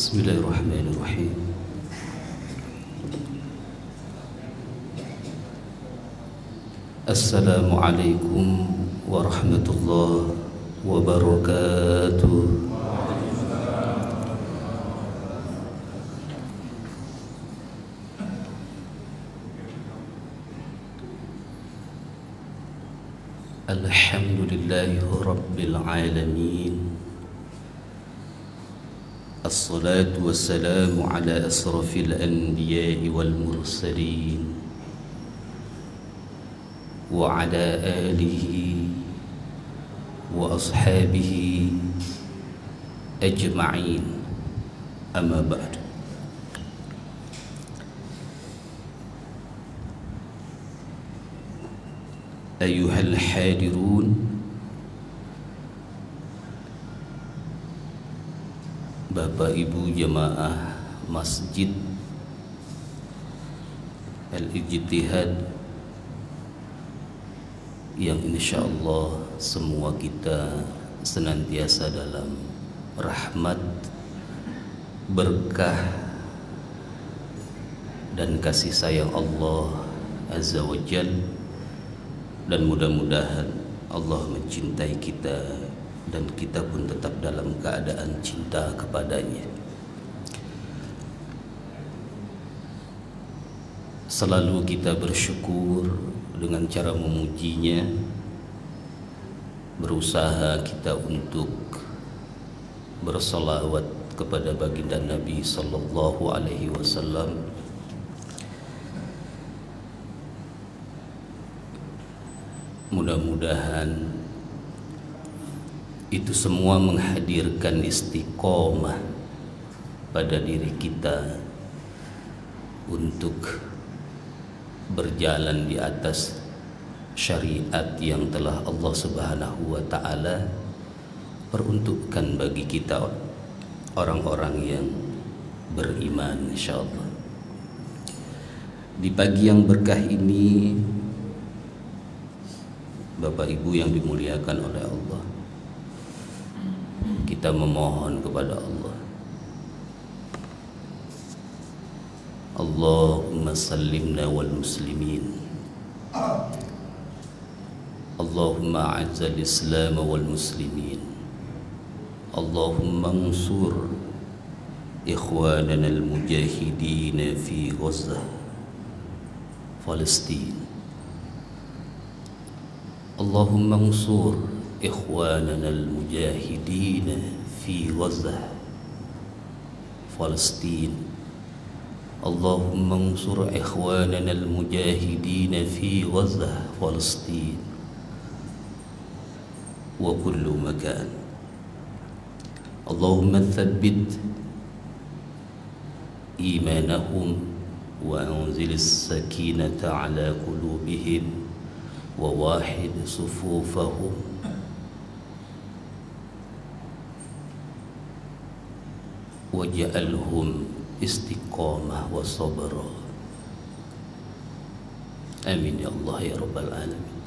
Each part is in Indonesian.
Bismillahirrahmanirrahim. Assalamualaikum warahmatullahi wabarakatuh. Alhamdulillahi rabbil alamin. Assalatu wassalamu ala asrafil anbiya'i wal mursalin wa ala alihi wa ashabihi ajma'in, amma ba'd. Ayyuhal hadirun, Bapak Ibu jamaah Masjid Al-Ijtihad yang insyaallah semua kita senantiasa dalam rahmat, berkah dan kasih sayang Allah Azza wa Jalla, dan mudah-mudahan Allah mencintai kita dan kita pun tetap dalam keadaan cinta kepadanya. Selalu kita bersyukur dengan cara memujinya, berusaha kita untuk bersalawat kepada baginda Nabi sallallahu alaihi wasallam. Mudah-mudahan itu semua menghadirkan istiqomah pada diri kita untuk berjalan di atas syariat yang telah Allah Subhanahu wa ta'ala peruntukkan bagi kita orang-orang yang beriman, insyaallah. Di pagi yang berkah ini, Bapak Ibu yang dimuliakan oleh Allah, kita memohon kepada Allah, Allahumma sallimna wal muslimin, Allahumma a'zal islam wal muslimin, Allahumma ansur ikhwanana al mujahidin fi Gaza Palestin, Allahumma ansur ikhwanana al-mujahidin fi Gaza Palestin, Allahumma ansur ikhwanana al-mujahidin fi Gaza Palestin wa kullu makan. Allahumma thabbit imanahum wa anzil as-sakinata ala qulubihim wa wahid sufufahum waj'alhum istiqamah wa sabra. Amin ya Allah ya rabbal alamin.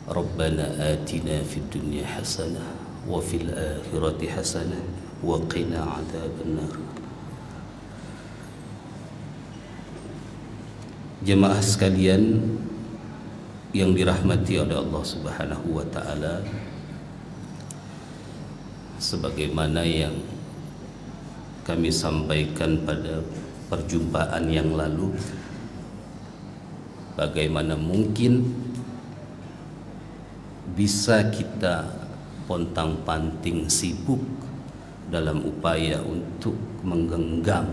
Rabbana atina fid dunya hasanah wa fil akhirati hasanah wa qina adzabannar. Jemaah sekalian yang dirahmati oleh Allah Subhanahu wa ta'ala, sebagaimana yang kami sampaikan pada perjumpaan yang lalu, bagaimana mungkin bisa kita pontang-panting sibuk dalam upaya untuk menggenggam,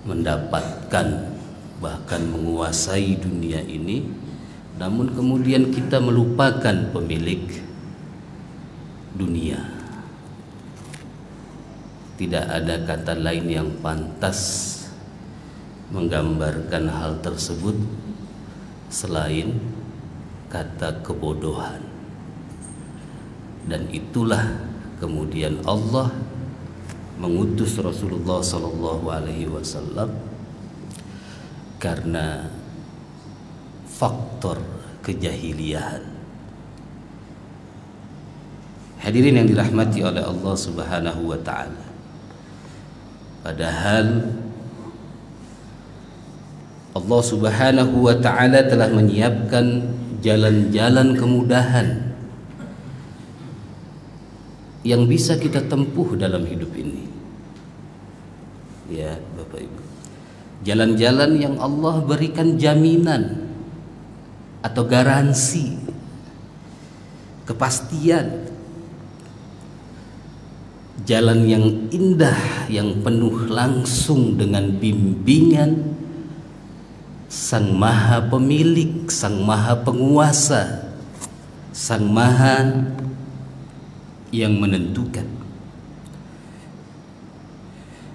mendapatkan, bahkan menguasai dunia ini, namun kemudian kita melupakan pemilik dunia. Tidak ada kata lain yang pantas menggambarkan hal tersebut selain kata kebodohan. Dan itulah kemudian Allah mengutus Rasulullah sallallahu alaihi wasallam karena faktor kejahilian. Hadirin yang dirahmati oleh Allah Subhanahu wa ta'ala, Padahal Allah Subhanahu wa ta'ala telah menyiapkan jalan-jalan kemudahan yang bisa kita tempuh dalam hidup ini. Ya Bapak Ibu, jalan-jalan yang Allah berikan jaminan atau garansi, kepastian, jalan yang indah, yang penuh langsung dengan bimbingan Sang Maha Pemilik, Sang Maha Penguasa, Sang Maha yang menentukan.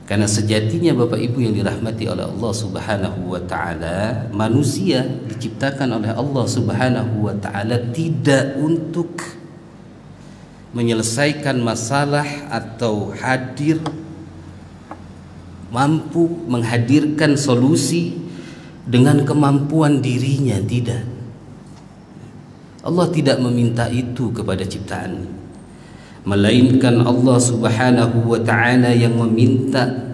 Karena sejatinya Bapak Ibu yang dirahmati oleh Allah Subhanahu wa ta'ala, manusia diciptakan oleh Allah Subhanahu wa ta'ala tidak untuk menyelesaikan masalah atau mampu menghadirkan solusi dengan kemampuan dirinya, tidak. Allah tidak meminta itu kepada ciptaannya, melainkan Allah Subhanahu wa ta'ala yang meminta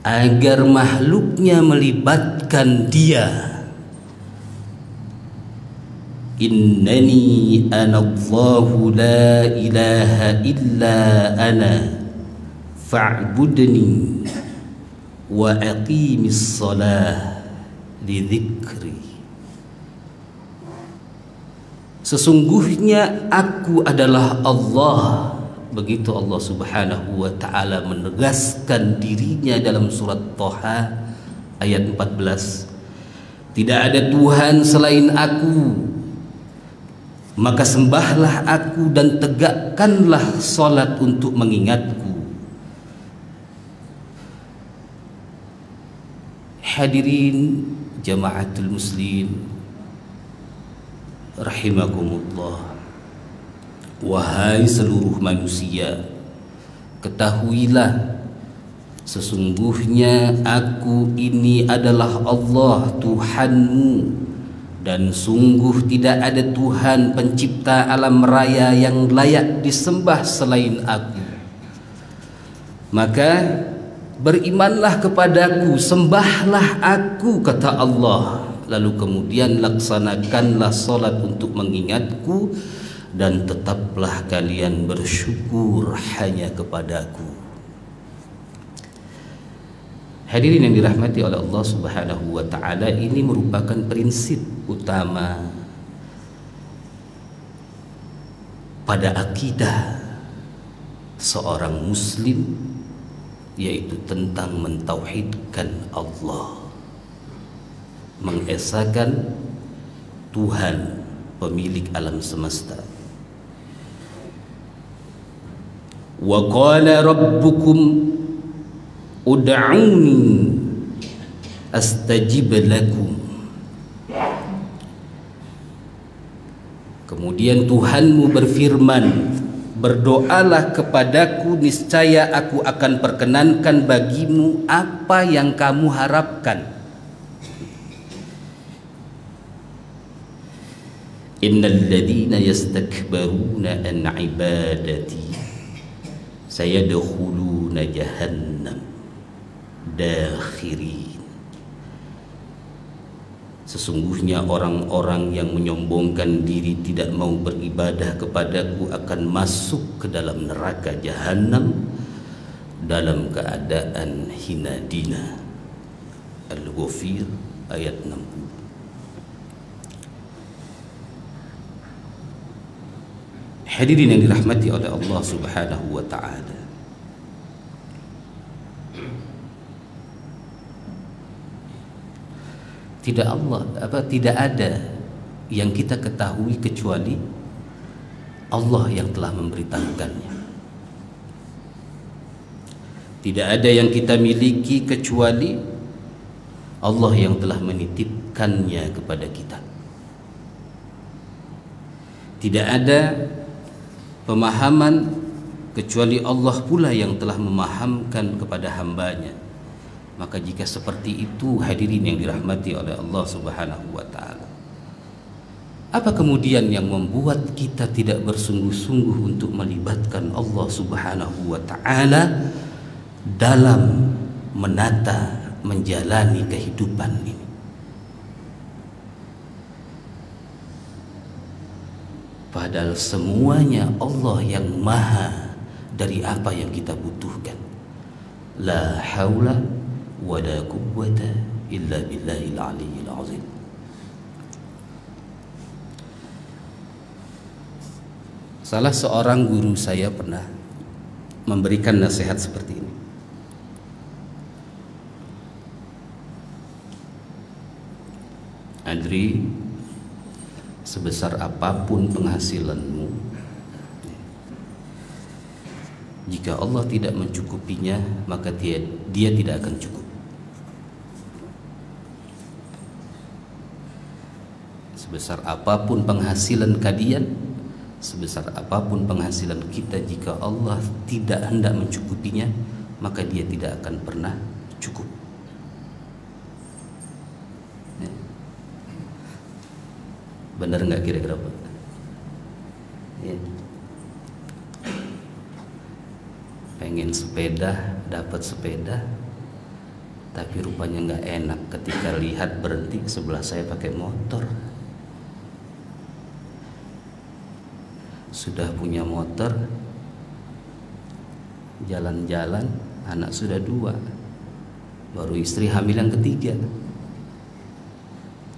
agar makhluknya melibatkan Dia. Innani anallahu la ilaha illa ana fa'budni wa aqimis salah li dzikri. Sesungguhnya aku adalah Allah. Begitu Allah Subhanahu wa ta'ala menegaskan dirinya dalam surat Thaha ayat 14. Tidak ada Tuhan selain aku, maka sembahlah aku dan tegakkanlah salat untuk mengingatku. Hadirin jamaatul muslim rahimakumullah, wahai seluruh manusia, ketahuilah sesungguhnya aku ini adalah Allah Tuhanmu, dan sungguh tidak ada Tuhan pencipta alam raya yang layak disembah selain aku. Maka berimanlah kepadaku, sembahlah aku, kata Allah. Lalu kemudian laksanakanlah salat untuk mengingatku, dan tetaplah kalian bersyukur hanya kepadaku. Hadirin yang dirahmati oleh Allah Subhanahu wa ta'ala, ini merupakan prinsip utama pada akidah seorang muslim, yaitu tentang mentauhidkan Allah, mengesahkan Tuhan pemilik alam semesta. Wa qala rabbukum ud'uni astajib lakum. Kemudian Tuhanmu berfirman, berdoalah kepadaku, niscaya aku akan perkenankan bagimu apa yang kamu harapkan. Innal ladzina yastakbaruna an ibadati sayadkhuluna jahannam dakhirin. Sesungguhnya orang-orang yang menyombongkan diri tidak mau beribadah kepadaku akan masuk ke dalam neraka jahanam dalam keadaan hina dina. Al-Ghafir ayat 60. Hadirin yang dirahmati oleh Allah Subhanahu wa ta'ala, tidak ada yang kita ketahui kecuali Allah yang telah memberitahukannya. Tidak ada yang kita miliki kecuali Allah yang telah menitipkannya kepada kita. Tidak ada pemahaman kecuali Allah pula yang telah memahamkan kepada hambanya. Maka jika seperti itu, hadirin yang dirahmati oleh Allah Subhanahu wa ta'ala, apa kemudian yang membuat kita tidak bersungguh-sungguh untuk melibatkan Allah Subhanahu wa ta'ala dalam menata, menjalani kehidupan ini. Padahal semuanya Allah yang maha dari apa yang kita butuhkan. La haula wa la quwwata illa billahil aliyyil azim. Salah seorang guru saya pernah memberikan nasihat seperti ini. Adri, sebesar apapun penghasilanmu, jika Allah tidak mencukupinya, maka dia tidak akan cukup. Sebesar apapun penghasilan kalian, sebesar apapun penghasilan kita, jika Allah tidak hendak mencukupinya, maka dia tidak akan pernah cukup. Benar nggak kira-kira Pak? Ya. Pengen sepeda, dapat sepeda, tapi rupanya nggak enak ketika lihat berhenti sebelah saya pakai motor. Sudah punya motor, jalan-jalan, anak sudah 2, baru istri hamil yang ketiga.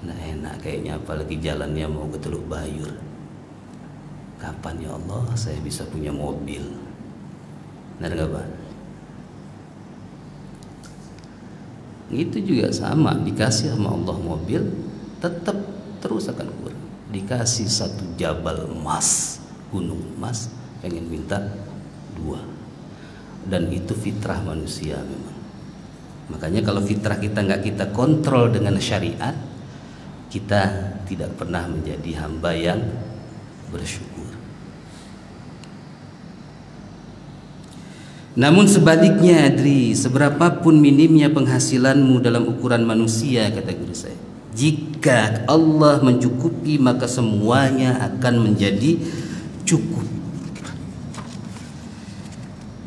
Nah enak kayaknya, apalagi jalannya mau ke Teluk Bayur. Kapan ya Allah saya bisa punya mobil? Benar gak Pak? Itu juga sama, dikasih sama Allah mobil, tetap terus akan kurang. Dikasih 1 jabal emas, gunung emas, pengen minta 2. Dan itu fitrah manusia memang. Makanya kalau fitrah kita nggak kita kontrol dengan syariat, kita tidak pernah menjadi hamba yang bersyukur. Namun sebaliknya Adri, seberapapun minimnya penghasilanmu dalam ukuran manusia, kata guru saya, jika Allah mencukupi maka semuanya akan menjadi cukup.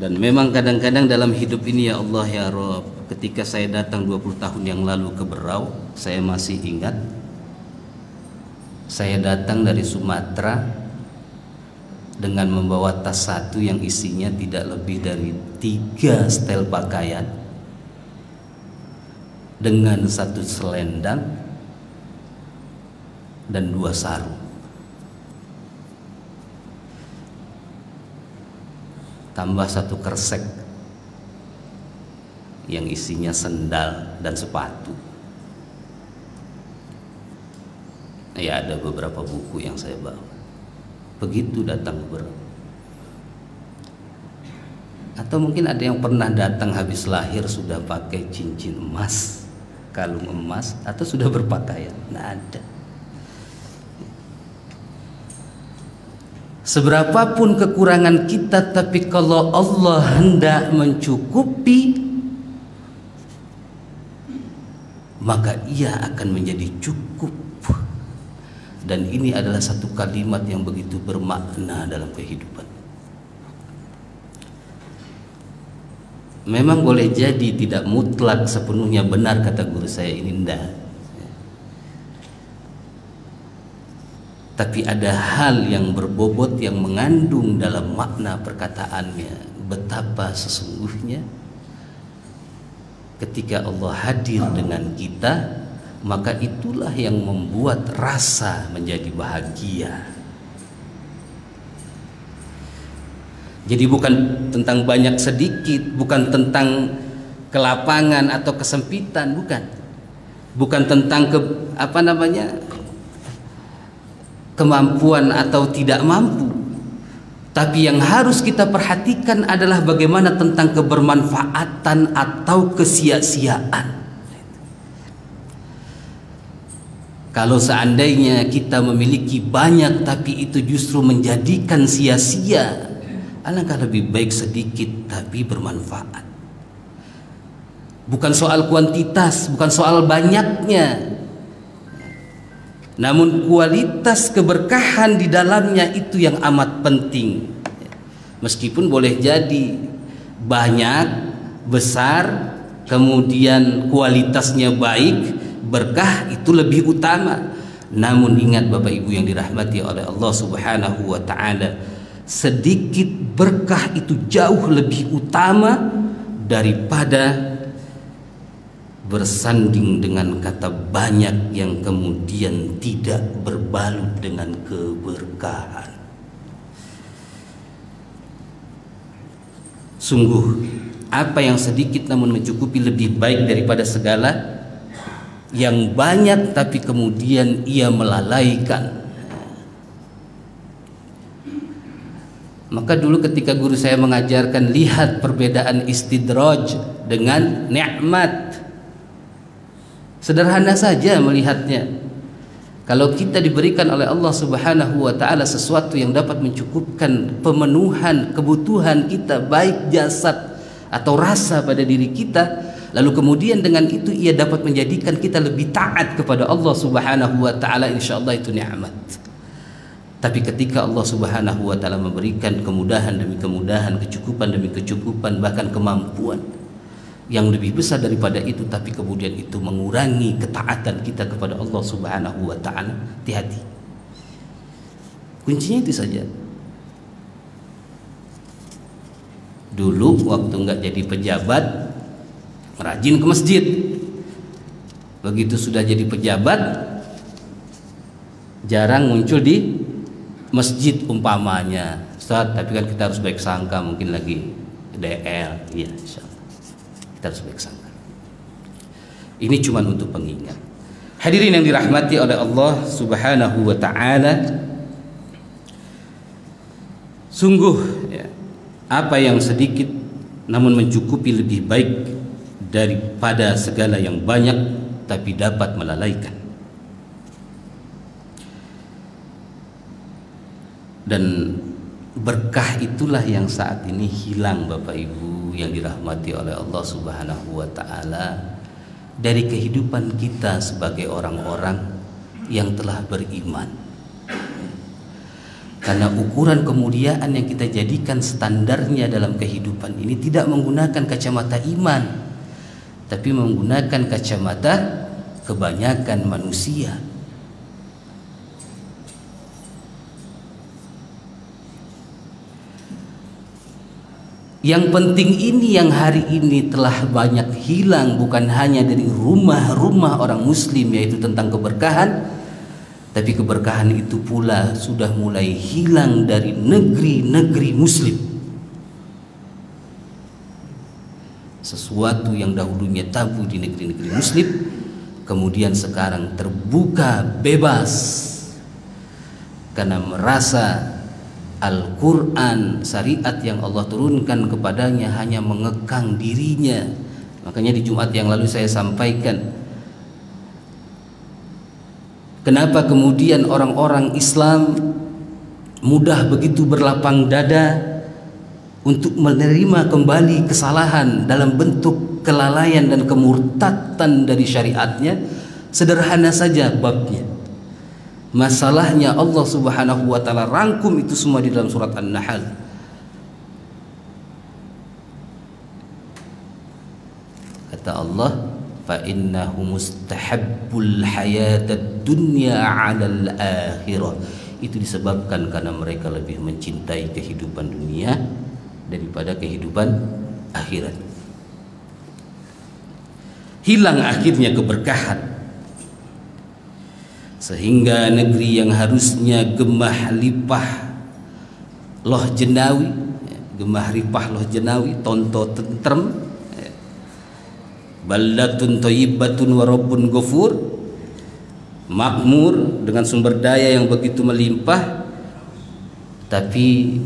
Dan memang kadang-kadang dalam hidup ini ya Allah ya Rabb, ketika saya datang 20 tahun yang lalu ke Berau, saya masih ingat, saya datang dari Sumatera dengan membawa tas 1 yang isinya tidak lebih dari 3 setel pakaian, dengan 1 selendang dan 2 sarung. Tambah 1 kresek yang isinya sendal dan sepatu. Ya ada beberapa buku yang saya bawa. Begitu datang ke Berau. Atau mungkin ada yang pernah datang habis lahir sudah pakai cincin emas, kalung emas, atau sudah berpakaian. Nah ada. Seberapapun kekurangan kita, tapi kalau Allah hendak mencukupi, maka ia akan menjadi cukup. Dan ini adalah satu kalimat yang begitu bermakna dalam kehidupan. Memang boleh jadi tidak mutlak sepenuhnya benar kata guru saya ini, enggak. Tapi ada hal yang berbobot yang mengandung dalam makna perkataannya. Betapa sesungguhnya ketika Allah hadir dengan kita, maka itulah yang membuat rasa menjadi bahagia. Jadi bukan tentang banyak sedikit, bukan tentang kelapangan atau kesempitan, bukan tentang kemampuan atau tidak mampu. Tapi yang harus kita perhatikan adalah bagaimana tentang kebermanfaatan atau kesia-siaan. Kalau seandainya kita memiliki banyak tapi itu justru menjadikan sia-sia, alangkah lebih baik sedikit tapi bermanfaat. Bukan soal kuantitas, bukan soal banyaknya, namun kualitas keberkahan di dalamnya itu yang amat penting. Meskipun boleh jadi banyak besar, kemudian kualitasnya baik, berkah itu lebih utama. Namun ingat Bapak Ibu yang dirahmati oleh Allah Subhanahu wa taala, sedikit berkah itu jauh lebih utama daripada bersanding dengan kata banyak yang kemudian tidak berbalut dengan keberkahan. Sungguh, apa yang sedikit namun mencukupi lebih baik daripada segala yang banyak tapi kemudian ia melalaikan. Maka dulu ketika guru saya mengajarkan, lihat perbedaan istidraj dengan nikmat. Sederhana saja melihatnya. Kalau kita diberikan oleh Allah Subhanahu wa taala sesuatu yang dapat mencukupkan pemenuhan kebutuhan kita, baik jasad atau rasa pada diri kita, lalu kemudian dengan itu ia dapat menjadikan kita lebih taat kepada Allah Subhanahu wa taala, insyaallah itu nikmat. Tapi ketika Allah Subhanahu wa taala memberikan kemudahan demi kemudahan, kecukupan demi kecukupan, bahkan kemampuan yang lebih besar daripada itu, tapi kemudian itu mengurangi ketaatan kita kepada Allah Subhanahu wa taala, hati-hati. Kuncinya itu saja. Dulu waktu nggak jadi pejabat, rajin ke masjid. Begitu sudah jadi pejabat, jarang muncul di masjid umpamanya. Ustaz, tapi kan kita harus baik sangka, mungkin lagi DL. Iya, insyaallah kita harus baik sangka. Ini cuma untuk pengingat. Hadirin yang dirahmati oleh Allah Subhanahu wa taala, sungguh ya, apa yang sedikit namun mencukupi lebih baik daripada segala yang banyak tapi dapat melalaikan. Dan berkah itulah yang saat ini hilang Bapak Ibu yang dirahmati oleh Allah Subhanahu wa taala dari kehidupan kita sebagai orang-orang yang telah beriman. Karena ukuran kemuliaan yang kita jadikan standarnya dalam kehidupan ini tidak menggunakan kacamata iman, tapi menggunakan kacamata kebanyakan manusia. Yang penting ini yang hari ini telah banyak hilang, bukan hanya dari rumah-rumah orang muslim, yaitu tentang keberkahan, tapi keberkahan itu pula sudah mulai hilang dari negeri-negeri muslim. Sesuatu yang dahulunya tabu di negeri-negeri muslim, kemudian sekarang terbuka bebas karena merasa Al-Quran, syariat yang Allah turunkan kepadanya hanya mengekang dirinya. Makanya di Jumat yang lalu saya sampaikan, kenapa kemudian orang-orang Islam mudah begitu berlapang dada untuk menerima kembali kesalahan dalam bentuk kelalaian dan kemurtatan dari syariatnya? Sederhana saja babnya. Masalahnya Allah Subhanahu wa taala rangkum itu semua di dalam surat An-Nahl. Kata Allah, fa innahu mustahabbul hayatad dunya 'alal akhirah. Itu disebabkan karena mereka lebih mencintai kehidupan dunia daripada kehidupan akhirat. Hilang akhirnya keberkahan, sehingga negeri yang harusnya gemah lipah loh jenawi, gemah ripah loh jenawi, tonto tentrem, baldatun thayyibatun wa rabbun ghafur, makmur dengan sumber daya yang begitu melimpah, tapi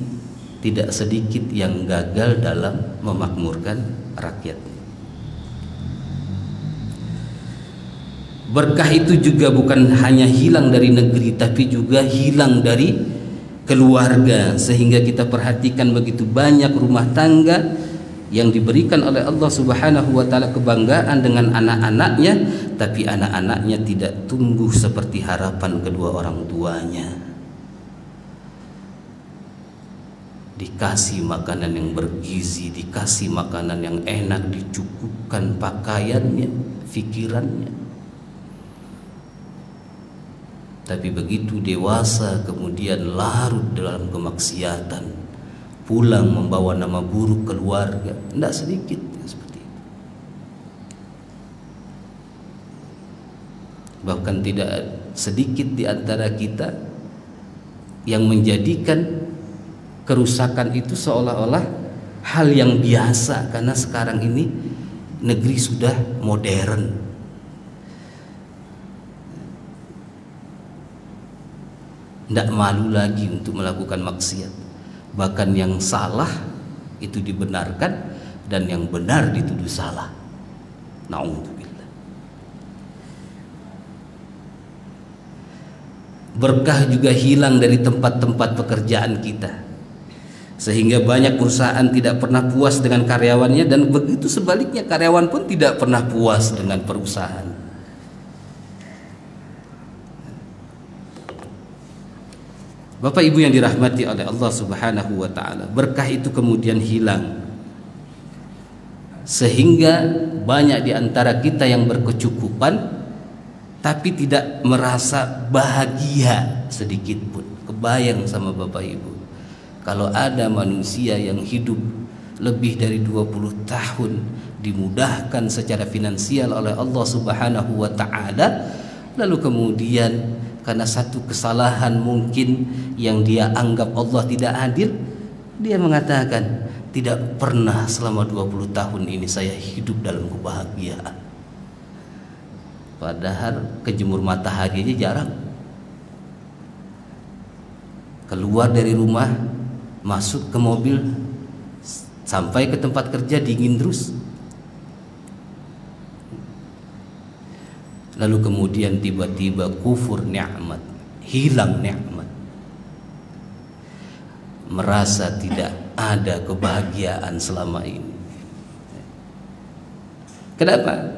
tidak sedikit yang gagal dalam memakmurkan rakyat. Berkah itu juga bukan hanya hilang dari negeri, tapi juga hilang dari keluarga. Sehingga kita perhatikan begitu banyak rumah tangga yang diberikan oleh Allah Subhanahu wa taala kebanggaan dengan anak-anaknya, tapi anak-anaknya tidak tumbuh seperti harapan kedua orang tuanya. dikasih makanan yang bergizi, dikasih makanan yang enak, dicukupkan pakaiannya, pikirannya. Tapi begitu dewasa kemudian larut dalam kemaksiatan, pulang membawa nama buruk keluarga. Tidak sedikit seperti itu. Bahkan tidak sedikit di antara kita yang menjadikan kerusakan itu seolah-olah hal yang biasa, karena sekarang ini negeri sudah modern. Tidak malu lagi untuk melakukan maksiat. Bahkan yang salah itu dibenarkan dan yang benar dituduh salah. Na'udzubillah. Berkah juga hilang dari tempat-tempat pekerjaan kita, sehingga banyak perusahaan tidak pernah puas dengan karyawannya, dan begitu sebaliknya karyawan pun tidak pernah puas dengan perusahaan. Bapak Ibu yang dirahmati oleh Allah Subhanahu wa taala, berkah itu kemudian hilang, sehingga banyak di antara kita yang berkecukupan tapi tidak merasa bahagia sedikit pun. Kebayang sama Bapak Ibu, kalau ada manusia yang hidup lebih dari 20 tahun dimudahkan secara finansial oleh Allah Subhanahu wa taala, lalu kemudian karena satu kesalahan mungkin yang dia anggap Allah tidak adil, dia mengatakan, tidak pernah selama 20 tahun ini saya hidup dalam kebahagiaan. Padahal kejemur matahari aja jarang. Keluar dari rumah, masuk ke mobil, sampai ke tempat kerja dingin terus. Lalu kemudian tiba-tiba kufur nikmat, hilang nikmat, merasa tidak ada kebahagiaan selama ini. Kenapa?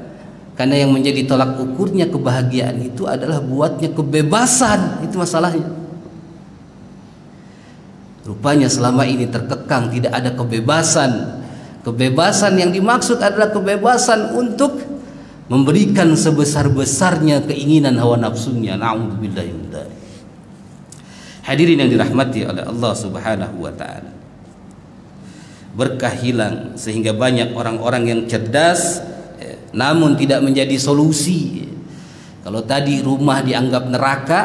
Karena yang menjadi tolak ukurnya kebahagiaan itu adalah buatnya kebebasan. Itu masalahnya. Rupanya selama ini terkekang, tidak ada kebebasan. Kebebasan yang dimaksud adalah kebebasan untuk memberikan sebesar-besarnya keinginan hawa nafsunya. Na'udzubillahi min dzalik. Hadirin yang dirahmati oleh Allah Subhanahu wa taala, berkah hilang sehingga banyak orang-orang yang cerdas namun tidak menjadi solusi. Kalau tadi rumah dianggap neraka,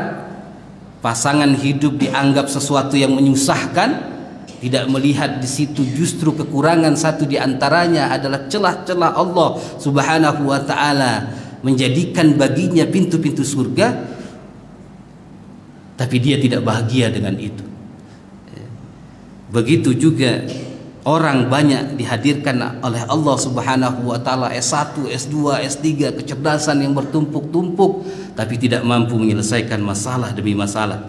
pasangan hidup dianggap sesuatu yang menyusahkan, tidak melihat di situ justru kekurangan satu di antaranya adalah celah-celah Allah Subhanahu wa taala menjadikan baginya pintu-pintu surga, tapi dia tidak bahagia dengan itu. Begitu juga orang banyak dihadirkan oleh Allah Subhanahu wa taala S1, S2, S3, kecerdasan yang bertumpuk-tumpuk, tapi tidak mampu menyelesaikan masalah demi masalah,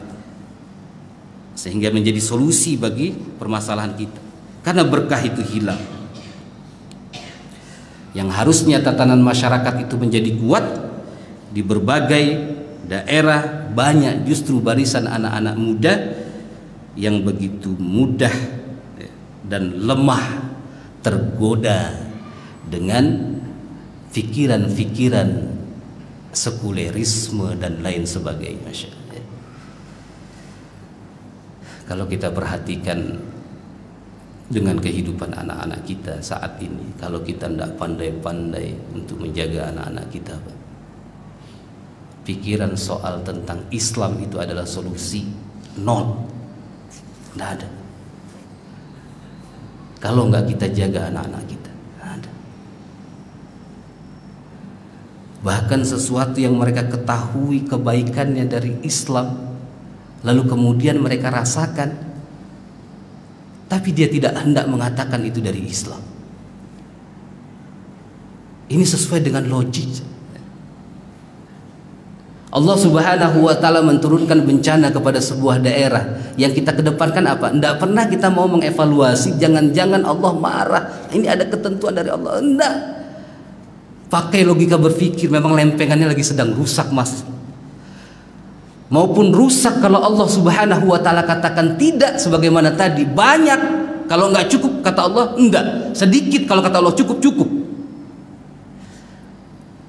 sehingga menjadi solusi bagi permasalahan kita. Karena berkah itu hilang. Yang harusnya tatanan masyarakat itu menjadi kuat, di berbagai daerah banyak justru barisan anak-anak muda yang begitu mudah dan lemah tergoda dengan pikiran-pikiran sekulerisme dan lain sebagainya. Kalau kita perhatikan dengan kehidupan anak-anak kita saat ini, kalau kita tidak pandai-pandai untuk menjaga anak-anak kita, pikiran soal tentang Islam itu adalah solusi, nol, tidak ada. Kalau nggak kita jaga anak-anak kita, ada. Bahkan sesuatu yang mereka ketahui kebaikannya dari Islam, lalu kemudian mereka rasakan, tapi dia tidak hendak mengatakan itu dari Islam. Ini sesuai dengan logik. Allah Subhanahu wa taala menurunkan bencana kepada sebuah daerah, yang kita kedepankan apa? Tidak pernah kita mau mengevaluasi, jangan-jangan Allah marah, ini ada ketentuan dari Allah. Tidak. Pakai logika berpikir, memang lempengannya lagi sedang rusak, mas. maupun rusak kalau Allah Subhanahu wa taala katakan tidak, sebagaimana tadi banyak kalau enggak cukup kata Allah enggak, sedikit kalau kata Allah cukup.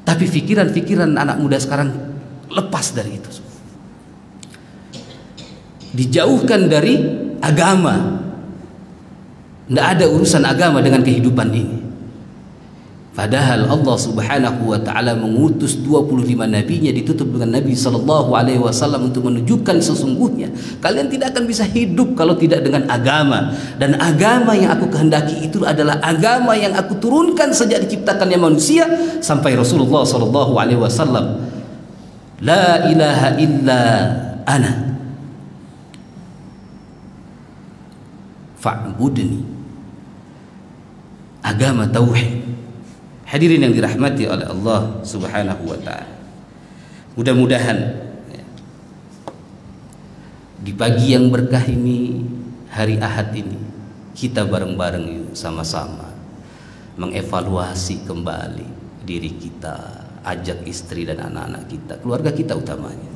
Tapi pikiran-pikiran anak muda sekarang lepas dari itu, dijauhkan dari agama. Tidak ada urusan agama dengan kehidupan ini. Padahal Allah Subhanahu wa taala mengutus 25 nabinya, ditutup dengan Nabi sallallahu alaihi wasallam untuk menunjukkan sesungguhnya kalian tidak akan bisa hidup kalau tidak dengan agama. Dan agama yang aku kehendaki itu adalah agama yang aku turunkan sejak diciptakannya manusia sampai Rasulullah sallallahu alaihi wasallam. La ilaha illa ana fa'budni. Agama tauhid. Hadirin yang dirahmati oleh Allah Subhanahu wa taala. Mudah-mudahan di pagi yang berkah ini, hari Ahad ini, kita bareng-bareng yuk sama-sama mengevaluasi kembali diri kita, ajak istri dan anak-anak kita, keluarga kita utamanya.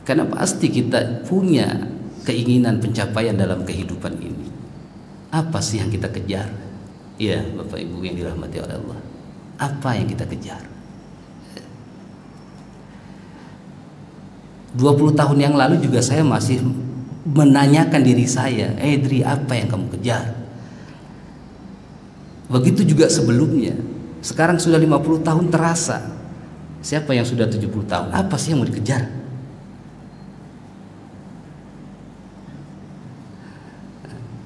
Karena pasti kita punya keinginan pencapaian dalam kehidupan ini. Apa sih yang kita kejar? Ya, Bapak Ibu yang dirahmati oleh Allah, apa yang kita kejar? 20 tahun yang lalu juga saya masih menanyakan diri saya, Dri, apa yang kamu kejar? Begitu juga sebelumnya. Sekarang sudah 50 tahun terasa. Siapa yang sudah 70 tahun? Apa sih yang mau dikejar?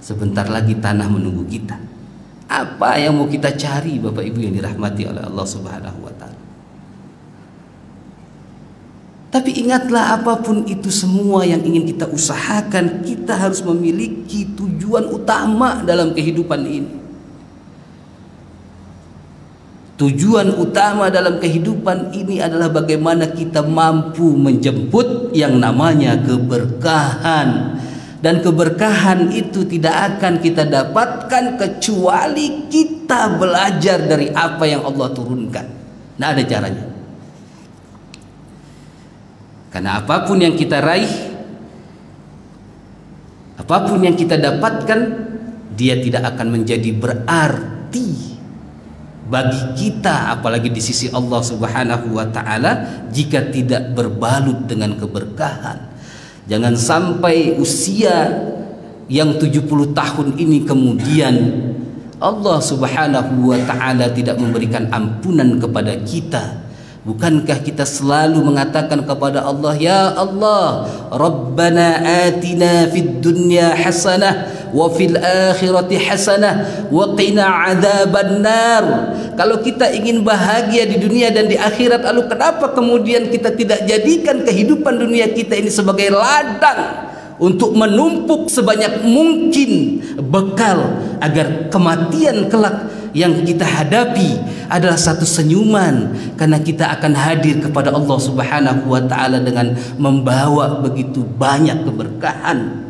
Sebentar lagi tanah menunggu kita. Apa yang mau kita cari, Bapak Ibu yang dirahmati oleh Allah Subhanahu wa taala? Tapi ingatlah, apapun itu semua yang ingin kita usahakan, kita harus memiliki tujuan utama dalam kehidupan ini. Tujuan utama dalam kehidupan ini adalah bagaimana kita mampu menjemput yang namanya keberkahan. Dan keberkahan itu tidak akan kita dapatkan kecuali kita belajar dari apa yang Allah turunkan. Tidak ada caranya. Karena apapun yang kita raih, apapun yang kita dapatkan, dia tidak akan menjadi berarti bagi kita, apalagi di sisi Allah Subhanahu wa taala, jika tidak berbalut dengan keberkahan. Jangan sampai usia yang 70 tahun ini kemudian Allah Subhanahu wa taala tidak memberikan ampunan kepada kita. Bukankah kita selalu mengatakan kepada Allah, ya Allah, Rabbana atina fid dunya hasanah wa fil akhirati hasanah wa qina adzaban nar. Kalau kita ingin bahagia di dunia dan di akhirat, lalu kenapa kemudian kita tidak jadikan kehidupan dunia kita ini sebagai ladang untuk menumpuk sebanyak mungkin bekal agar kematian kelak yang kita hadapi adalah satu senyuman, karena kita akan hadir kepada Allah Subhanahu wa taala dengan membawa begitu banyak keberkahan.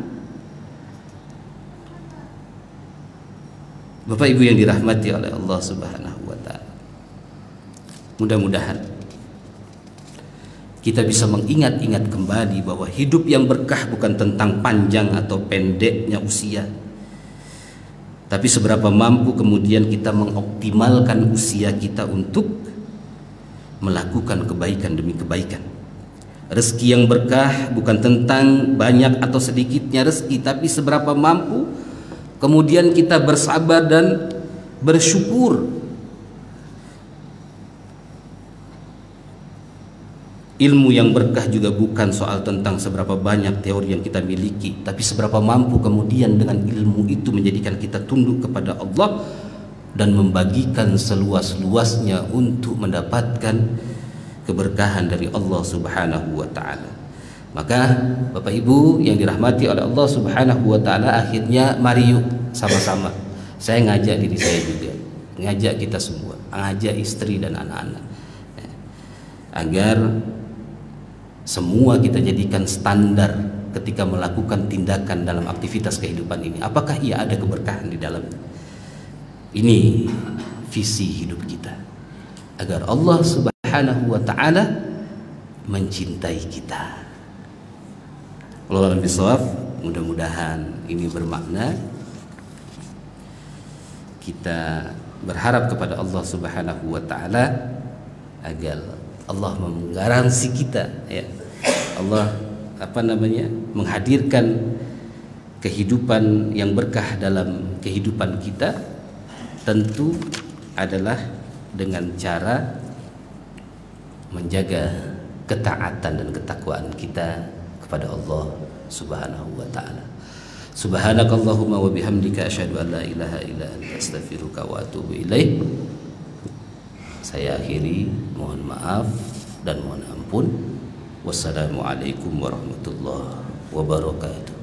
Bapak Ibu yang dirahmati oleh Allah Subhanahu wa taala, mudah-mudahan kita bisa mengingat-ingat kembali bahwa hidup yang berkah bukan tentang panjang atau pendeknya usia, tapi seberapa mampu kemudian kita mengoptimalkan usia kita untuk melakukan kebaikan demi kebaikan. Rezeki yang berkah bukan tentang banyak atau sedikitnya rezeki, tapi seberapa mampu kemudian kita bersabar dan bersyukur. Ilmu yang berkah juga bukan soal tentang seberapa banyak teori yang kita miliki, tapi seberapa mampu kemudian dengan ilmu itu menjadikan kita tunduk kepada Allah dan membagikan seluas-luasnya untuk mendapatkan keberkahan dari Allah Subhanahu wa taala. Maka Bapak Ibu yang dirahmati oleh Allah Subhanahu wa taala, akhirnya mari yuk sama-sama, saya ngajak diri saya juga, ngajak kita semua, ngajak istri dan anak-anak, agar semua kita jadikan standar ketika melakukan tindakan dalam aktivitas kehidupan ini. Apakah ia ada keberkahan di dalamnya? Ini visi hidup kita, agar Allah Subhanahu wa taala mencintai kita. Wallahu a'lam bishawab. Mudah-mudahan ini bermakna kita berharap kepada Allah Subhanahu wa taala agar Allah menggaransi kita, ya. Allah menghadirkan kehidupan yang berkah dalam kehidupan kita, tentu adalah dengan cara menjaga ketaatan dan ketakwaan kita kepada Allah Subhanahu wa taala. Subhanakallahumma wa bihamdika asyhadu an la ilaha illa anta astaghfiruka wa atubu ilaik. Saya akhiri, mohon maaf dan mohon ampun. Wassalamualaikum warahmatullahi wabarakatuh.